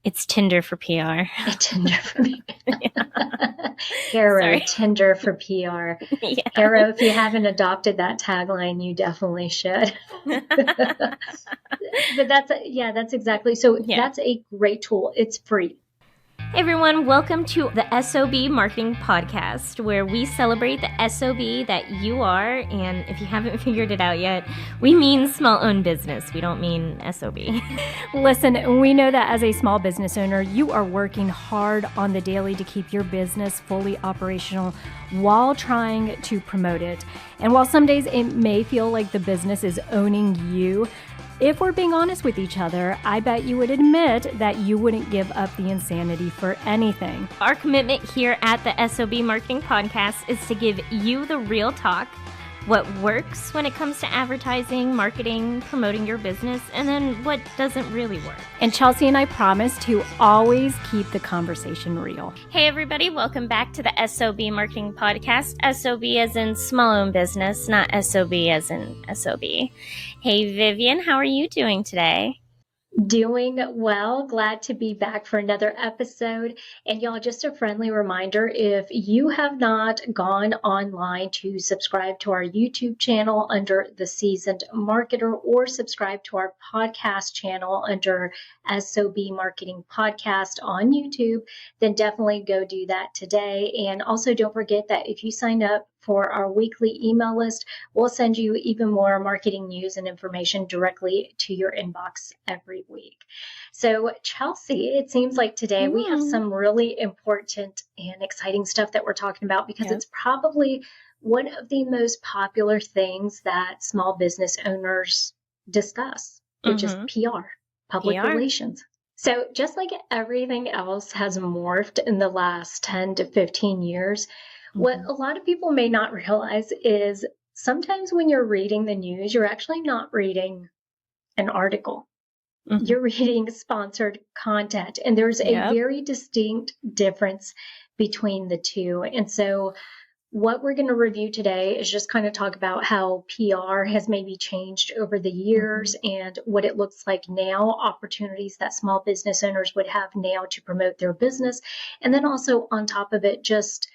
It's Tinder for PR. Tinder for Hero, Tinder for PR. Yeah. Hero, if you haven't adopted that tagline, you definitely should. But that's exactly. So that's a great tool. It's free. Hey everyone, welcome to the S.O.B Marketing Podcast, where we celebrate the S.O.B that you are, and if you haven't figured it out yet, we mean small-owned business. We don't mean S.O.B. Listen, we know that as a small business owner, you are working hard on the daily to keep your business fully operational while trying to promote it. And while some days it may feel like the business is owning you, if we're being honest with each other, I bet you would admit that you wouldn't give up the insanity for anything. Our commitment here at the S.O.B Marketing Podcast is to give you the real talk, what works when it comes to advertising, marketing, promoting your business, and then what doesn't really work. And Chelsea and I promise to always keep the conversation real. Hey everybody, welcome back to the S.O.B Marketing Podcast. S.O.B as in small-owned business, not S.O.B as in S.O.B. Hey Vivian, how are you doing today? Doing well. Glad to be back for another episode. And y'all, just a friendly reminder, if you have not gone online to subscribe to our YouTube channel under The Seasoned Marketer or subscribe to our podcast channel under S.O.B Marketing Podcast on YouTube, then definitely go do that today. And also don't forget that if you sign up for our weekly email list, we'll send you even more marketing news and information directly to your inbox every week. So Chelsea, it seems like today we have some really important and exciting stuff that we're talking about because it's probably one of the most popular things that small business owners discuss, which is PR, public relations. So just like everything else has morphed in the last 10 to 15 years, what a lot of people may not realize is sometimes when you're reading the news, you're actually not reading an article. You're reading sponsored content, and there's a very distinct difference between the two. And so what we're going to review today is just kind of talk about how PR has maybe changed over the years and what it looks like now, opportunities that small business owners would have now to promote their business. And then also on top of it, just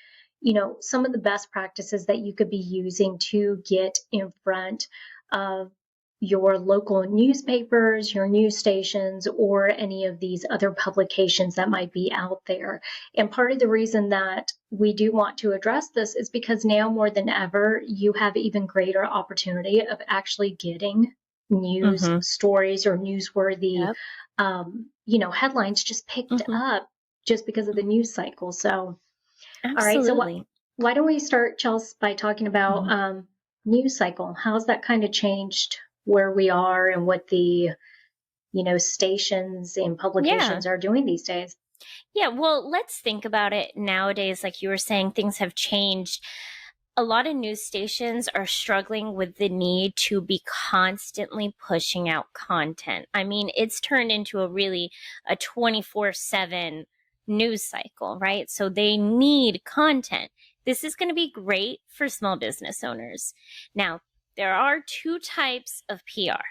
some of the best practices that you could be using to get in front of your local newspapers, your news stations, or any of these other publications that might be out there. And part of the reason that we do want to address this is because now more than ever, you have even greater opportunity of actually getting news stories or newsworthy, headlines just picked up just because of the news cycle. So Absolutely. All right, so why don't we start, Chelsea, by talking about news cycle? How's that kind of changed where we are and what the, stations and publications are doing these days? Yeah, well, let's think about it nowadays. Like you were saying, things have changed. A lot of news stations are struggling with the need to be constantly pushing out content. I mean, it's turned into a 24/7 news cycle, right? So they need content. This is going to be great for small business owners. Now, there are two types of PR.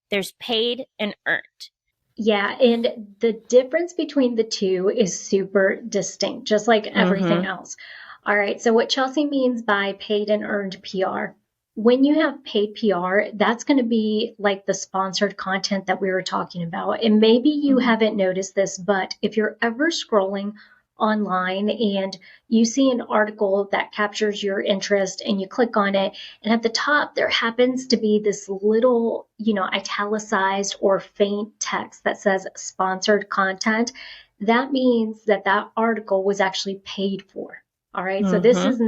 There's paid and earned. Yeah, and the difference between the two is super distinct, just like everything else. All right, so what Chelsea means by paid and earned PR, when you have paid PR, that's going to be like the sponsored content that we were talking about. And maybe you haven't noticed this, but if you're ever scrolling online and you see an article that captures your interest and you click on it, and at the top there happens to be this little, italicized or faint text that says sponsored content, that means that article was actually paid for. All right. So this is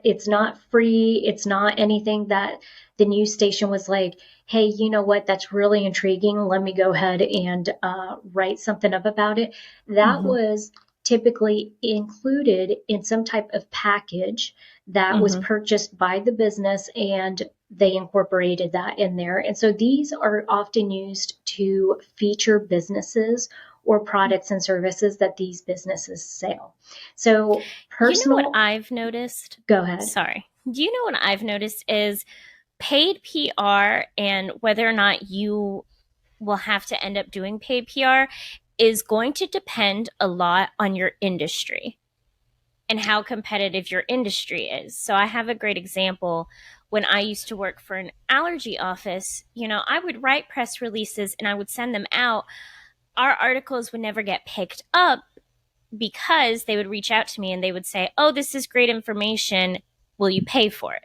it's not free. It's not anything that the news station was like, hey, you know what? That's really intriguing. Let me go ahead and write something up about it. That was typically included in some type of package that was purchased by the business, and they incorporated that in there. And so these are often used to feature businesses or products and services that these businesses sell. So personal. You know what I've noticed? Go ahead. Sorry. Do you know what I've noticed is paid PR, and whether or not you will have to end up doing paid PR, is going to depend a lot on your industry and how competitive your industry is. So I have a great example. When I used to work for an allergy office, I would write press releases and I would send them out. Our articles would never get picked up because they would reach out to me and they would say, "Oh, this is great information. Will you pay for it?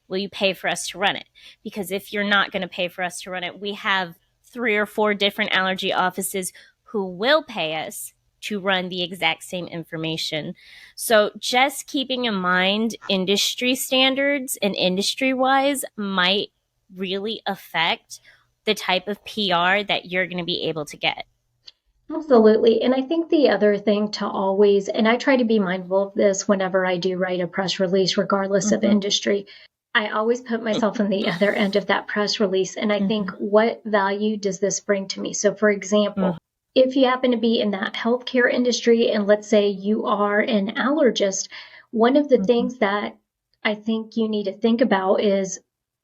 Will you pay for us to run it?" Because if you're not going to pay for us to run it, we have 3 or 4 different allergy offices who will pay us to run the exact same information. So just keeping in mind industry standards and industry-wise might really affect the type of PR that you're going to be able to get. Absolutely. And I think the other thing to always, and I try to be mindful of this whenever I do write a press release, regardless of industry, I always put myself on the other end of that press release. And I think, what value does this bring to me? So for example, if you happen to be in that healthcare industry, and let's say you are an allergist, one of the things that I think you need to think about is,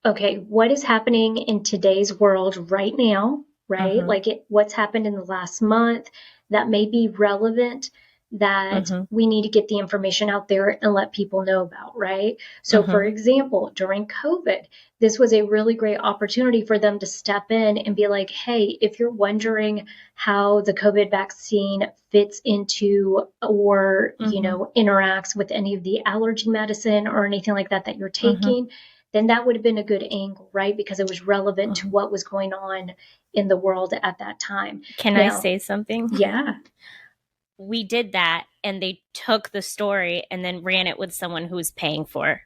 okay, what is happening in today's world right now, right? Like what's happened in the last month that may be relevant, that we need to get the information out there and let people know about, right? So for example, during COVID, this was a really great opportunity for them to step in and be like, hey, if you're wondering how the COVID vaccine fits into or, interacts with any of the allergy medicine or anything like that you're taking, then that would have been a good angle, right? Because it was relevant to what was going on in the world at that time. Can I say something? Yeah. We did that, and they took the story and then ran it with someone who was paying for.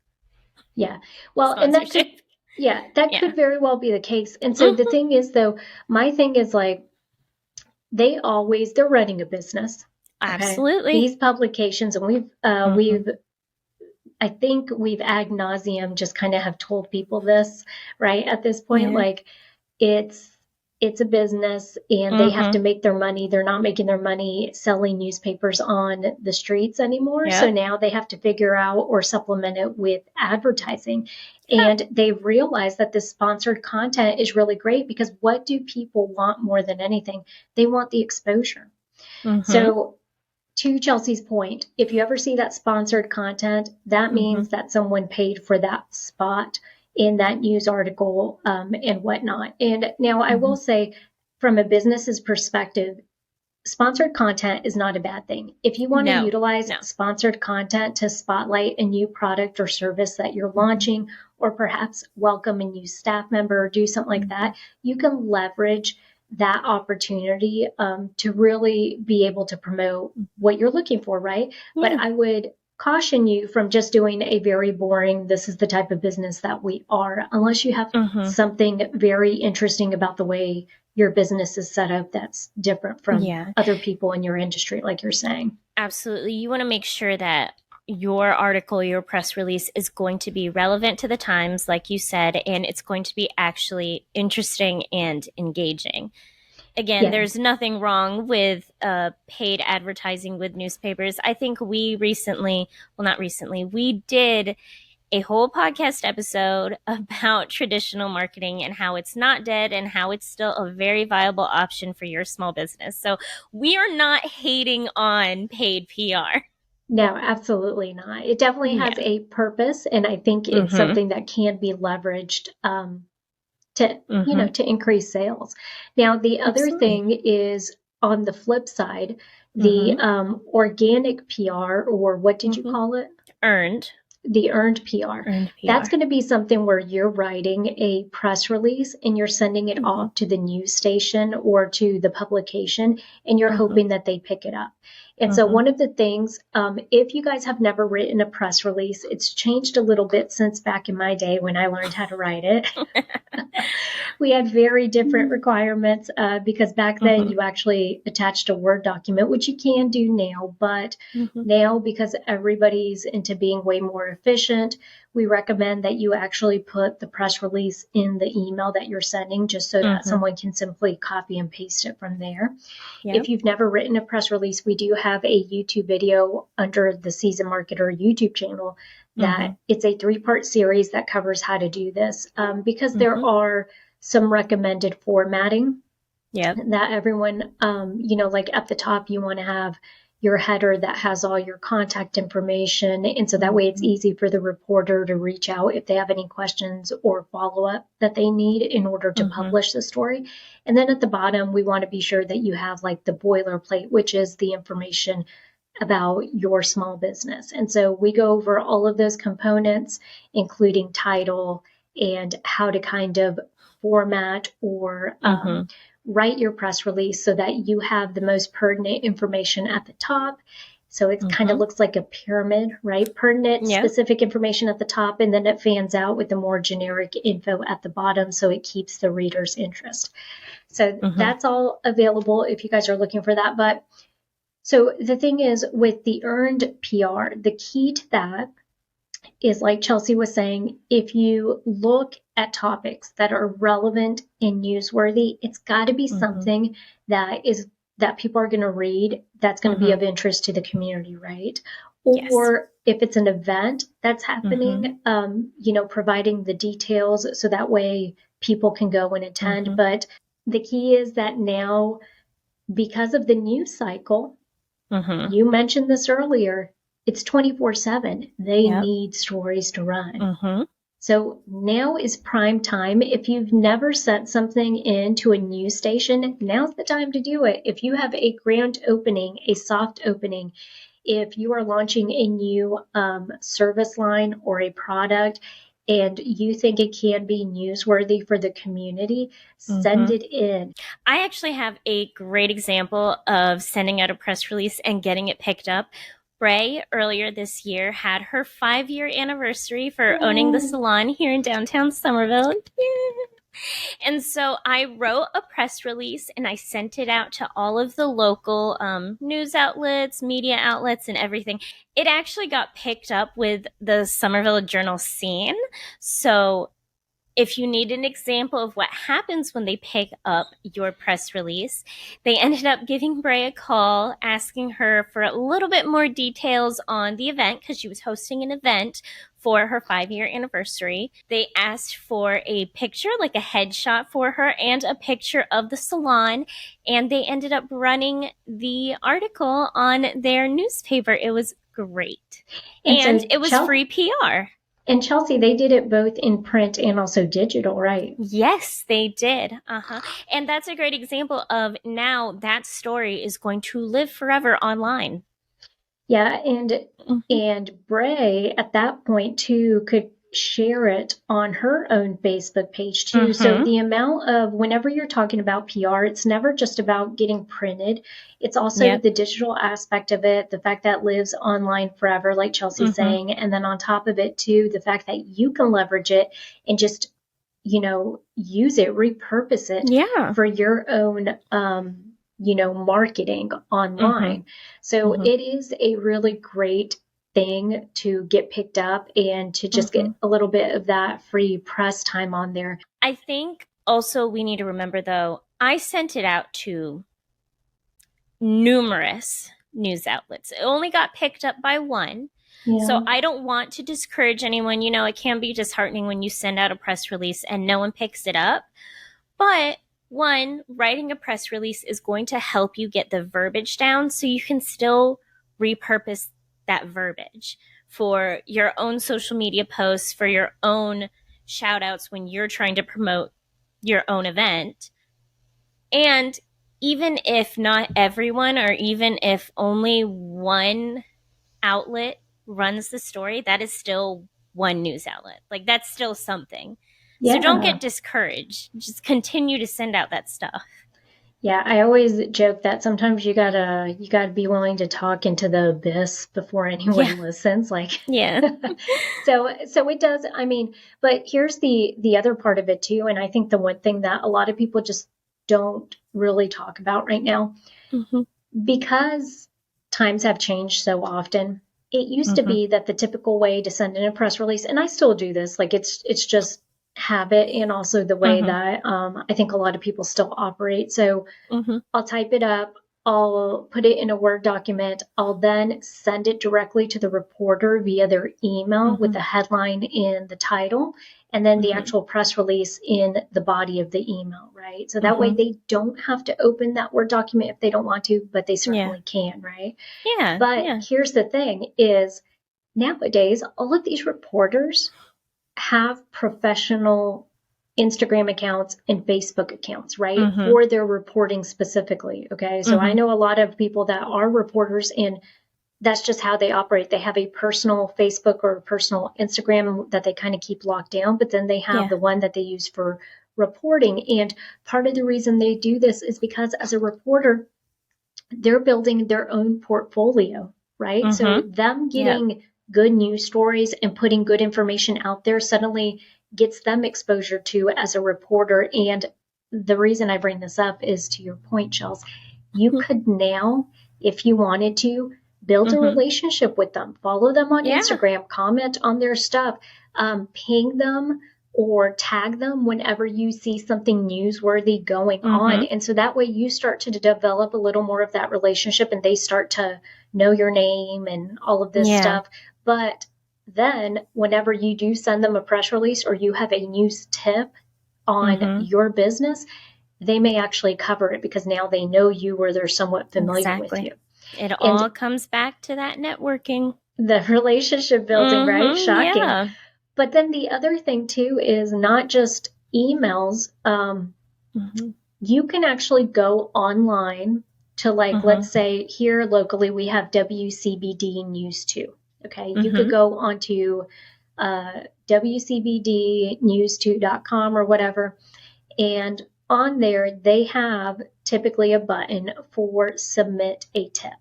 Yeah. Well, and that could very well be the case. And so the thing is, though, my thing is like, they're running a business. Absolutely. Okay? These publications, and I think we've ad nauseum just kind of have told people this, right? At this point, like it's a business and they have to make their money. They're not making their money selling newspapers on the streets anymore. So now they have to figure out or supplement it with advertising. And they've realized that this sponsored content is really great, because what do people want more than anything? They want the exposure. So to Chelsea's point, if you ever see that sponsored content, that means that someone paid for that spot in that news article and whatnot. And now I will say, from a business's perspective, sponsored content is not a bad thing. If you want to utilize sponsored content to spotlight a new product or service that you're launching, or perhaps welcome a new staff member or do something like that, you can leverage that opportunity to really be able to promote what you're looking for, right? But I would caution you from just doing a very boring, this is the type of business that we are, unless you have something very interesting about the way your business is set up that's different from other people in your industry, like you're saying. Absolutely. You want to make sure that your article, your press release is going to be relevant to the times, like you said, and it's going to be actually interesting and engaging. Again, there's nothing wrong with paid advertising with newspapers. I think we did a whole podcast episode about traditional marketing and how it's not dead and how it's still a very viable option for your small business. So we are not hating on paid PR. No, absolutely not. It definitely has a purpose, and I think it's something that can be leveraged to increase sales. Now, the other thing is, on the flip side, the organic PR, or what did you call it? The earned PR. That's going to be something where you're writing a press release and you're sending it off to the news station or to the publication, and you're hoping that they pick it up. And so one of the things, if you guys have never written a press release, it's changed a little bit since back in my day when I learned how to write it. We had very different requirements because back then you actually attached a Word document, which you can do now. But now, because everybody's into being way more efficient, we recommend that you actually put the press release in the email that you're sending, just so that someone can simply copy and paste it from there. If you've never written a press release, we do have a YouTube video under the Season Marketer YouTube channel that it's a 3-part series that covers how to do this, because there are some recommended formatting Yep. that everyone, like at the top, you want to have your header that has all your contact information. And so that way it's easy for the reporter to reach out if they have any questions or follow up that they need in order to publish the story. And then at the bottom, we want to be sure that you have like the boilerplate, which is the information about your small business. And so we go over all of those components, including title and how to kind of format or write your press release so that you have the most pertinent information at the top. So it kind of looks like a pyramid, right? Pertinent, specific information at the top, and then it fans out with the more generic info at the bottom so it keeps the reader's interest. So that's all available if you guys are looking for that. But so the thing is with the earned PR, the key to that is, like Chelsea was saying, if you look at topics that are relevant and newsworthy, it's got to be something that people are going to read, that's going to be of interest to the community, right? Or if it's an event that's happening, providing the details so that way people can go and attend. But the key is that now, because of the news cycle, you mentioned this earlier, it's 24/7. They need stories to run. So now is prime time. If you've never sent something into a news station, now's the time to do it. If you have a grand opening, a soft opening, if you are launching a new service line or a product, and you think it can be newsworthy for the community, send it in. I actually have a great example of sending out a press release and getting it picked up. Bray earlier this year had her 5-year anniversary for owning the salon here in downtown Somerville. And so I wrote a press release and I sent it out to all of the local news outlets, media outlets, and everything. It actually got picked up with the Somerville Journal Scene. So if you need an example of what happens when they pick up your press release, they ended up giving Bray a call, asking her for a little bit more details on the event because she was hosting an event for her 5-year anniversary. They asked for a picture, like a headshot for her, and a picture of the salon, and they ended up running the article on their newspaper. It was great. And so it was free PR. And Chelsea, they did it both in print and also digital, right? Yes, they did. And that's a great example of now that story is going to live forever online. Yeah, and Bray at that point too could share it on her own Facebook page too. So the amount of, whenever you're talking about PR, it's never just about getting printed. It's also the digital aspect of it, the fact that it lives online forever, like Chelsea's saying. And then on top of it too, the fact that you can leverage it and just, use it, repurpose it for your own, marketing online. So it is a really great thing to get picked up and to just get a little bit of that free press time on there. I think also we need to remember, though, I sent it out to numerous news outlets. It only got picked up by one. So I don't want to discourage anyone. It can be disheartening when you send out a press release and no one picks it up. But one, writing a press release is going to help you get the verbiage down so you can still repurpose that verbiage for your own social media posts, for your own shout outs when you're trying to promote your own event. And even if not everyone, or even if only one outlet runs the story, that is still one news outlet. Like, that's still something. So don't get discouraged. Just continue to send out that stuff. Yeah, I always joke that sometimes you gotta be willing to talk into the abyss before anyone listens. So it does. I mean, but here's the other part of it too, and I think the one thing that a lot of people just don't really talk about right now, because times have changed so often. It used to be that the typical way to send in a press release, and I still do this, like it's just habit and also the way that I think a lot of people still operate. So I'll type it up, I'll put it in a Word document, I'll then send it directly to the reporter via their email with the headline and the title. and then the actual press release in the body of the email, right? So that way they don't have to open that Word document if they don't want to, but they certainly can, right? Yeah. But here's the thing is nowadays, all of these reporters have professional Instagram accounts and Facebook accounts, right? For their reporting specifically. Okay. So I know a lot of people that are reporters, and that's just how they operate. They have a personal Facebook or a personal Instagram that they kind of keep locked down, but then they have the one that they use for reporting. And part of the reason they do this is because as a reporter, they're building their own portfolio, right? So them getting good news stories and putting good information out there suddenly gets them exposure to as a reporter. And the reason I bring this up is to your point, Chels, you could now, if you wanted to, build a relationship with them, follow them on Instagram, comment on their stuff, ping them or tag them whenever you see something newsworthy going on. And so that way you start to develop a little more of that relationship, and they start to know your name and all of this stuff. But then whenever you do send them a press release or you have a news tip on your business, they may actually cover it because now they know you or they're somewhat familiar with you. It all comes back to that networking. The relationship building, right? Shocking. Yeah. But then the other thing too is not just emails. You can actually go online to let's say here locally, we have WCBD News 2. Okay. You could go onto WCBDnews2.com or whatever. And on there, they have typically a button for submit a tip,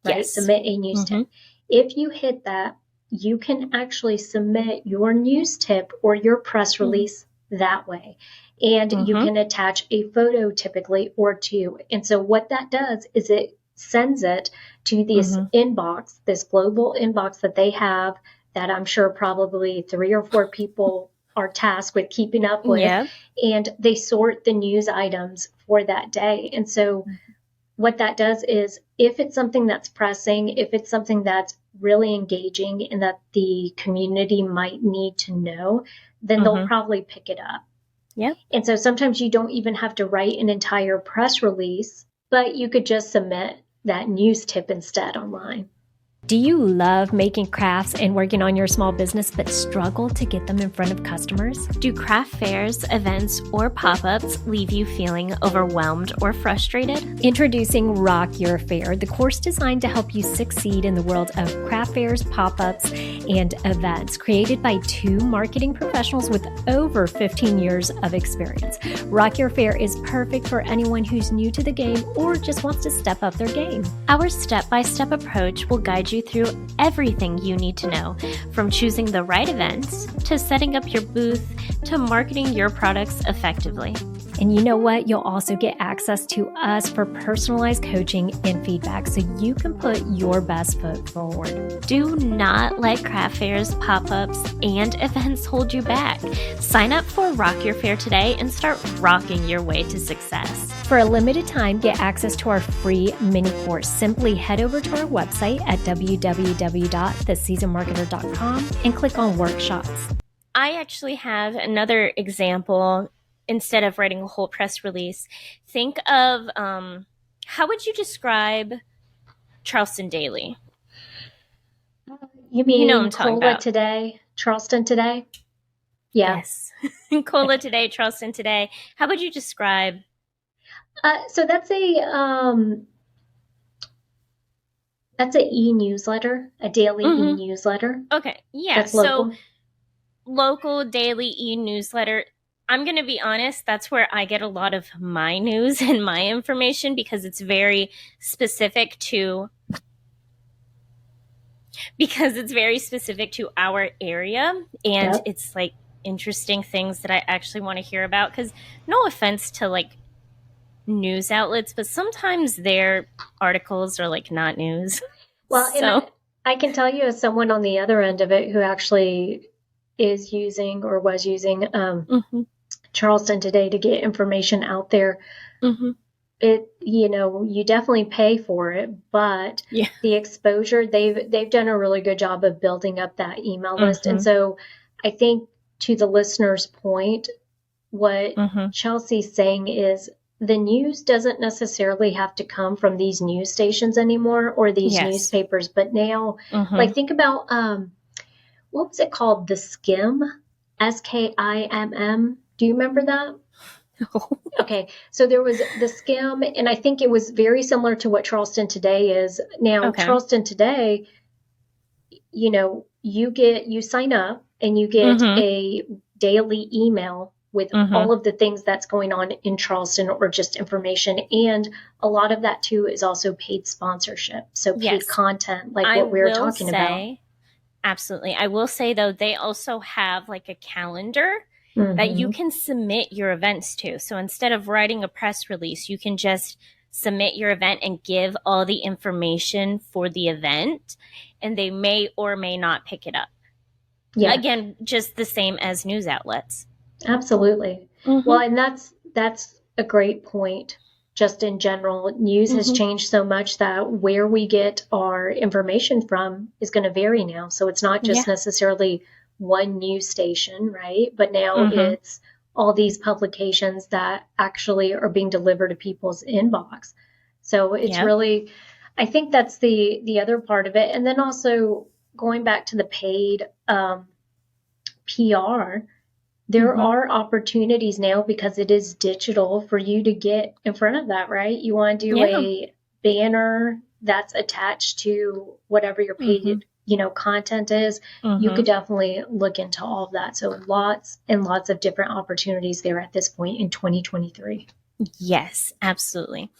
right? Submit a news tip. If you hit that, you can actually submit your news tip or your press release that way. And you can attach a photo typically or two. And so what that does is it sends it to this inbox, this global inbox that they have that I'm sure probably 3 or 4 people are tasked with keeping up with, and they sort the news items for that day. And so what that does is if it's something that's pressing, if it's something that's really engaging and that the community might need to know, then they'll probably pick it up. And so sometimes you don't even have to write an entire press release, but you could just submit that news tip instead online. Do you love making crafts and working on your small business but struggle to get them in front of customers? Do craft fairs, events, or pop-ups leave you feeling overwhelmed or frustrated? Introducing Rock Your Fair, the course designed to help you succeed in the world of craft fairs, pop-ups, and events, created by 2 marketing professionals with over 15 years of experience. Rock Your Fair is perfect for anyone who's new to the game or just wants to step up their game. Our step-by-step approach will guide you through everything you need to know, from choosing the right events, to setting up your booth, to marketing your products effectively. And you know what? You'll also get access to us for personalized coaching and feedback so you can put your best foot forward. Do not let craft fairs, pop-ups, and events hold you back. Sign up for Rock Your Fair today and start rocking your way to success. For a limited time, get access to our free mini course. Simply head over to our website at www.theseasonmarketer.com and click on workshops. I actually have another example. Instead of writing a whole press release, think of how would you describe Charleston Daily? You mean you know what I'm talking Cola about. Today, Charleston Today? Yeah. Yes. Cola Today, Charleston Today. How would you describe? So that's an e-newsletter, a daily e-newsletter. Okay. Yeah. That's local. So local daily e-newsletter. I'm going to be honest, that's where I get a lot of my news and my information because it's very specific to our area, and it's like interesting things that I actually want to hear about, because no offense to like news outlets, but sometimes their articles are like not news. Well, and I can tell you as someone on the other end of it who actually is using or was using Charleston Today to get information out there. It, you definitely pay for it, but the exposure, they've done a really good job of building up that email list. And so I think to the listener's point, what Chelsea's saying is the news doesn't necessarily have to come from these news stations anymore or these newspapers, but now, like, think about, what was it called? The Skim, SKIMM. Do you remember that? Okay, so there was the Skim, and I think it was very similar to what Charleston Today is. Now, Charleston Today, you sign up and you get a daily email with all of the things that's going on in Charleston or just information. And a lot of that too is also paid sponsorship. So paid content, like what we were talking about. Absolutely. I will say though, they also have like a calendar that you can submit your events to. So instead of writing a press release, you can just submit your event and give all the information for the event, and they may or may not pick it up. Yeah. Again, just the same as news outlets. Absolutely. Well, and that's a great point. Just in general, news has changed so much that where we get our information from is going to vary now. So it's not just necessarily one news station, right? But now it's all these publications that actually are being delivered to people's inbox. So it's really, I think that's the other part of it. And then also going back to the paid PR, there are opportunities now because it is digital for you to get in front of that, right? You want to do a banner that's attached to whatever your paid, content is. You could definitely look into all of that. So lots and lots of different opportunities there at this point in 2023. Yes, absolutely.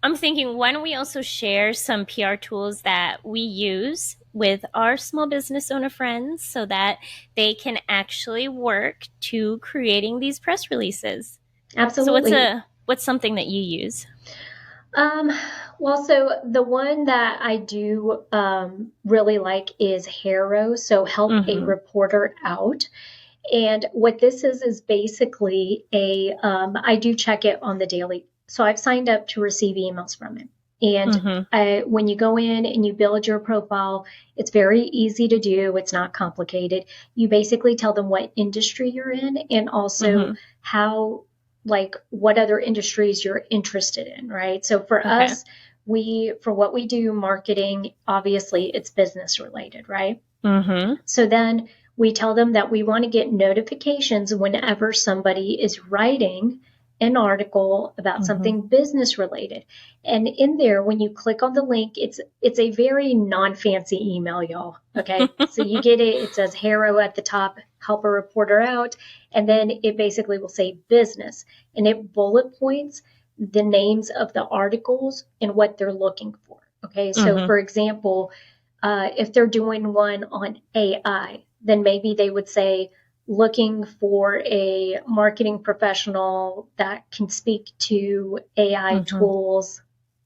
I'm thinking, why don't we also share some PR tools that we use with our small business owner friends so that they can actually work to creating these press releases? Absolutely. So what's something that you use? Well, so the one that I do really like is HARO, so Help a Reporter Out. And what this is basically I do check it on the daily. So I've signed up to receive emails from it. And when you go in and you build your profile, it's very easy to do. It's not complicated. You basically tell them what industry you're in and also how, like, what other industries you're interested in, right? So for us, for what we do, marketing, obviously it's business related, right? So then we tell them that we want to get notifications whenever somebody is writing an article about something business related. And in there, when you click on the link, it's a very non-fancy email, y'all. Okay. So you get it. It says HARO at the top, help a reporter out. And then it basically will say business, and it bullet points the names of the articles and what they're looking for. Okay. So for example, if they're doing one on AI, then maybe they would say, looking for a marketing professional that can speak to AI tools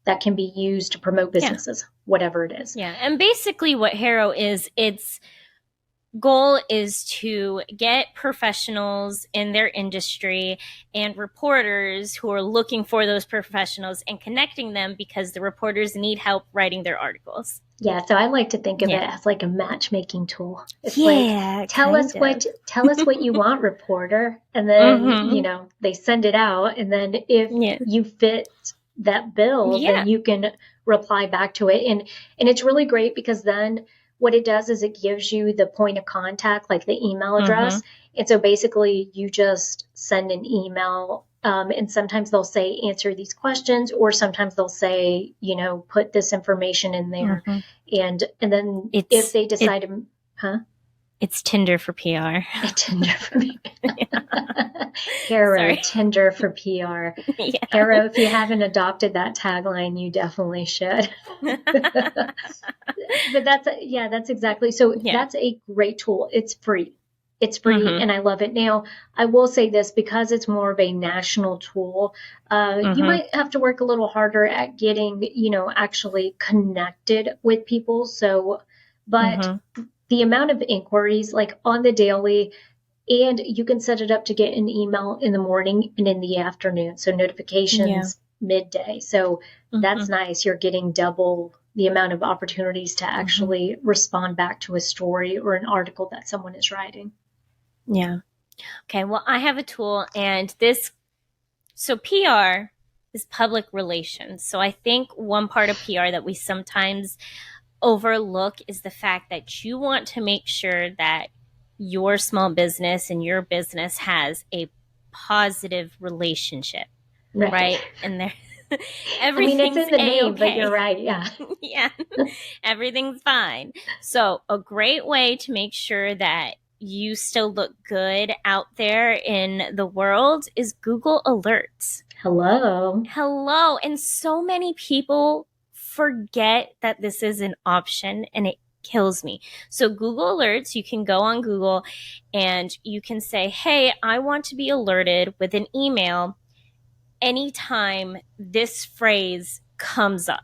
that can be used to promote businesses, whatever it is. Yeah. And basically what HARO is, its goal is to get professionals in their industry and reporters who are looking for those professionals and connecting them because the reporters need help writing their articles. Yeah, so I like to think of it as like a matchmaking tool. It's like, tell us what you want, reporter, and then they send it out, and then if you fit that bill, then you can reply back to it, and it's really great because then what it does is it gives you the point of contact, like the email address, and so basically you just send an email. And sometimes they'll say, answer these questions, or sometimes they'll say, put this information in there. And then if they decide It's Tinder for PR. Tinder for PR. HARO, Tinder for PR. HARO, if you haven't adopted that tagline, you definitely should. But that's exactly. So that's a great tool. It's free. It's free and I love it. Now, I will say this, because it's more of a national tool, you might have to work a little harder at getting, actually connected with people. So, but the amount of inquiries, like on the daily, and you can set it up to get an email in the morning and in the afternoon. So notifications midday. So that's nice. You're getting double the amount of opportunities to actually respond back to a story or an article that someone is writing. Yeah. Okay, well, I have a tool, and so PR is public relations. So I think one part of PR that we sometimes overlook is the fact that you want to make sure that your small business and your business has a positive relationship, right? And there, I mean, it's everything's in the name, but A-okay. you're right. Yeah. Yeah, everything's fine. So a great way to make sure that you still look good out there in the world is Google Alerts. Hello. And so many people forget that this is an option, and it kills me. So Google Alerts, you can go on Google and you can say, hey, I want to be alerted with an email anytime this phrase comes up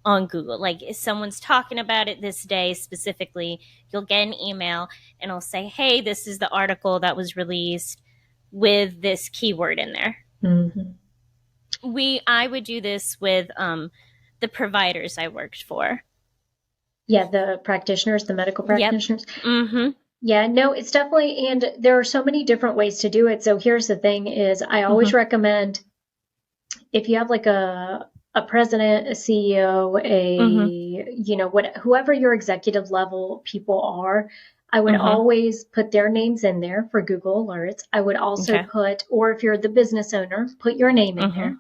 on Google. Like if someone's talking about it this day specifically, you'll get an email and it'll say, hey, this is the article that was released with this keyword in there. I would do this with the providers I worked for. Yeah, the practitioners, the medical practitioners. Yep. Yeah, no, it's definitely, and there are so many different ways to do it. So here's the thing is I always recommend if you have like a president, a CEO, whoever your executive level people are, I would always put their names in there for Google Alerts. I would also put, or if you're the business owner, put your name in there.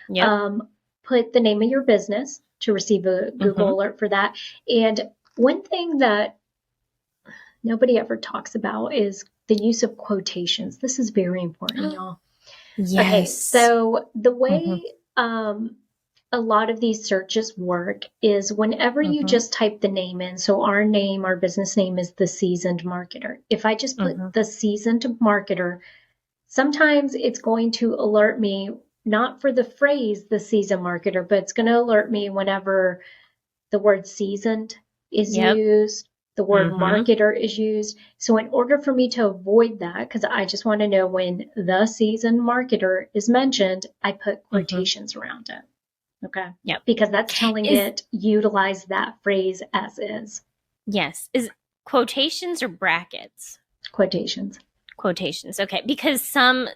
Yep. Put the name of your business to receive a Google alert for that. And one thing that nobody ever talks about is the use of quotations. This is very important, y'all. Yes. Okay, so the way a lot of these searches work is whenever you just type the name in, so our business name is The Seasoned Marketer. If I just put The Seasoned Marketer, sometimes it's going to alert me, not for the phrase The Seasoned Marketer, but it's going to alert me whenever the word seasoned is used, the word marketer is used. So in order for me to avoid that, because I just want to know when the seasoned marketer is mentioned, I put quotations around it. Okay. Yep. Because that's telling it utilize that phrase as is. Yes. Is quotations or brackets? Quotations. Okay. Because some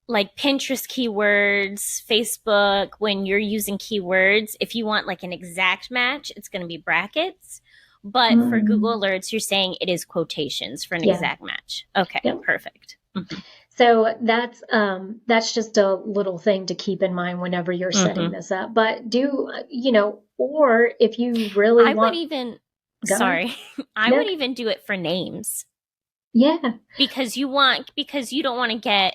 like Pinterest keywords, Facebook, when you're using keywords, if you want like an exact match, it's going to be brackets. But for Google Alerts, you're saying it is quotations for an exact match. Okay. Perfect. So that's just a little thing to keep in mind whenever you're setting this up. But or if you really I would even do it for names. Yeah. Because you don't want to get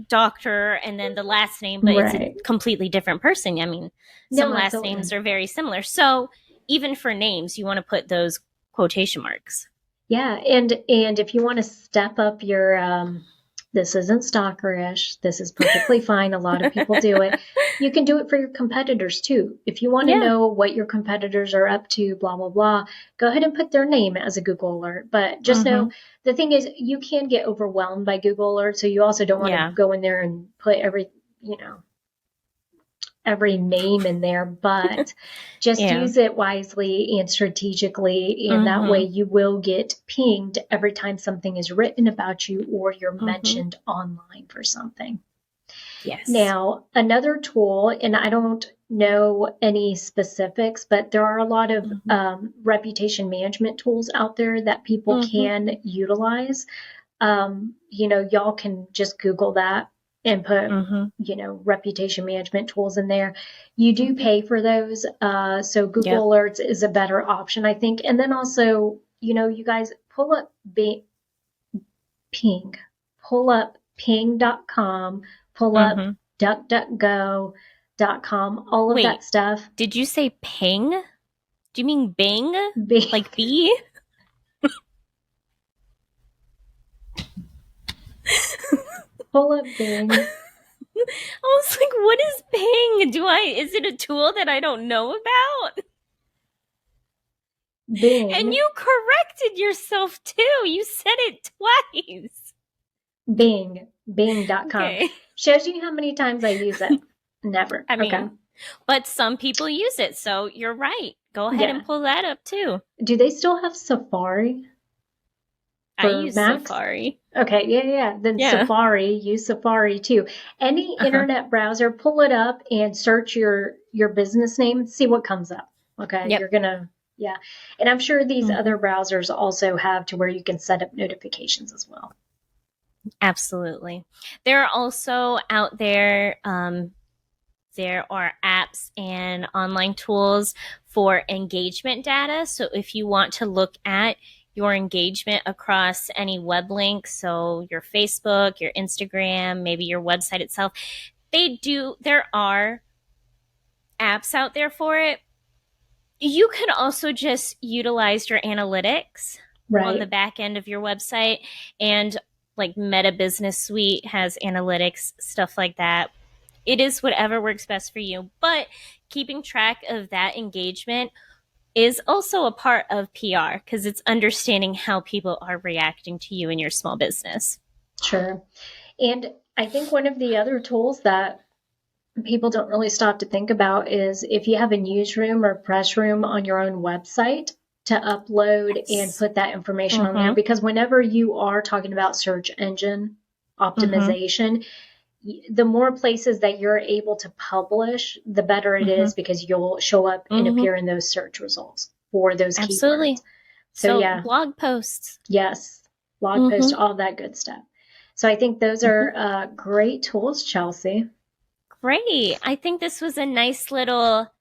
doctor and then the last name, but it's a completely different person. I mean, some last names are very similar. So even for names, you want to put those quotation marks. Yeah, and if you want to step up your, this isn't stalkerish, this is perfectly fine. A lot of people do it. You can do it for your competitors too. If you want to know what your competitors are up to, blah, blah, blah, go ahead and put their name as a Google alert. But just know the thing is you can get overwhelmed by Google alerts. So you also don't want to go in there and put every name in there, but just use it wisely and strategically. And that way you will get pinged every time something is written about you or you're mentioned online for something. Yes. Now, another tool, and I don't know any specifics, but there are a lot of reputation management tools out there that people can utilize. Y'all can just Google that and put, reputation management tools in there. You do pay for those. So Google Alerts is a better option, I think. And then also, you guys pull up ping.com, pull up DuckDuckGo.com, all of that stuff. Did you say ping? Do you mean Bing? Bing. Like bee? Pull up Bing. I was like, what is Bing? Is it a tool that I don't know about? Bing. And you corrected yourself too. You said it twice. Bing.com. Okay. Shows you how many times I use it. Never. I mean, but some people use it, so you're right. Go ahead and pull that up too. Do they still have Safari? I for use Macs? Safari. Okay, yeah. Then Yeah. Safari, use Safari too. Any internet browser, pull it up and search your business name, see what comes up. Okay, Yep. you're gonna, yeah. And I'm sure these other browsers also have to where you can set up notifications as well. Absolutely. There are also out there, there are apps and online tools for engagement data. So if you want to look at your engagement across any web link, so your Facebook, your Instagram, maybe your website itself, there are apps out there for it. You could also just utilize your analytics on the back end of your website, and like Meta Business Suite has analytics, stuff like that. It is whatever works best for you, but keeping track of that engagement is also a part of PR because it's understanding how people are reacting to you and your small business. Sure. And I think one of the other tools that people don't really stop to think about is if you have a newsroom or press room on your own website, to upload and put that information on there, because whenever you are talking about search engine optimization, the more places that you're able to publish, the better it is, because you'll show up and appear in those search results for those keywords. So yeah, blog posts. Yes, blog posts, all that good stuff. So I think those are great tools, Chelsea. Great. I think this was a nice little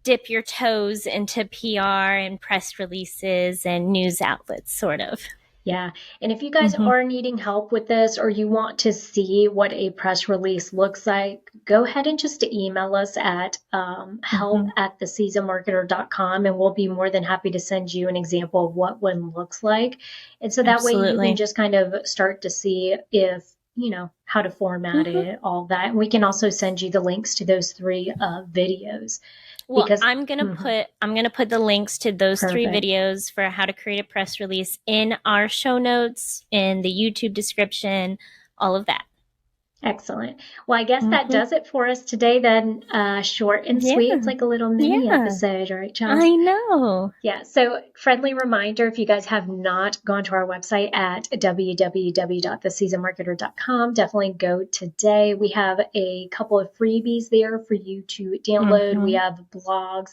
dip your toes into PR and press releases and news outlets, sort of. Yeah. And if you guys are needing help with this, or you want to see what a press release looks like, go ahead and just email us at help@theseasonmarketer.com, and we'll be more than happy to send you an example of what one looks like. And so that way you can just kind of start to see if, you know, how to format it, all that. And we can also send you the links to those 3 videos. Well, because I'm gonna put the links to those 3 videos for how to create a press release in our show notes, in the YouTube description, all of that. Excellent. Well, I guess that does it for us today then. Short and sweet. It's like a little mini episode, right, Chelsea? I know. Yeah. So friendly reminder, if you guys have not gone to our website at www.theseasonmarketer.com, definitely go today. We have a couple of freebies there for you to download. We have blog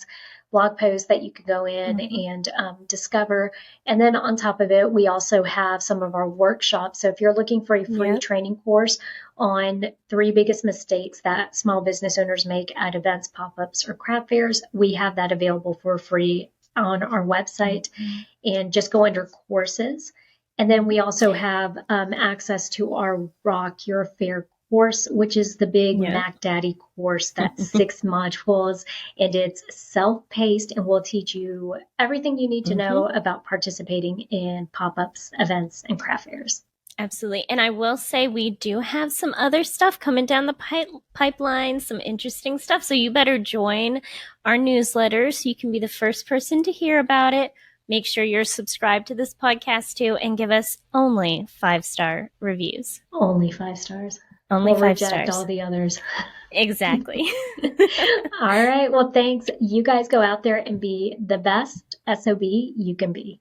posts that you can go in and discover. And then on top of it, we also have some of our workshops. So if you're looking for a free training course on 3 biggest mistakes that small business owners make at events, pop-ups, or craft fairs, we have that available for free on our website. And just go under courses. And then we also have access to our Rock Your Fair course, which is the big Mac Daddy course. That's 6 modules, and it's self-paced, and will teach you everything you need to know about participating in pop-ups, events, and craft fairs. Absolutely. And I will say we do have some other stuff coming down the pipeline, some interesting stuff. So you better join our newsletter so you can be the first person to hear about it. Make sure you're subscribed to this podcast too, and give us only 5-star reviews. Only 5 stars. Only we'll 5 reject stars. all the others. Exactly. All right. Well, thanks. You guys go out there and be the best SOB you can be.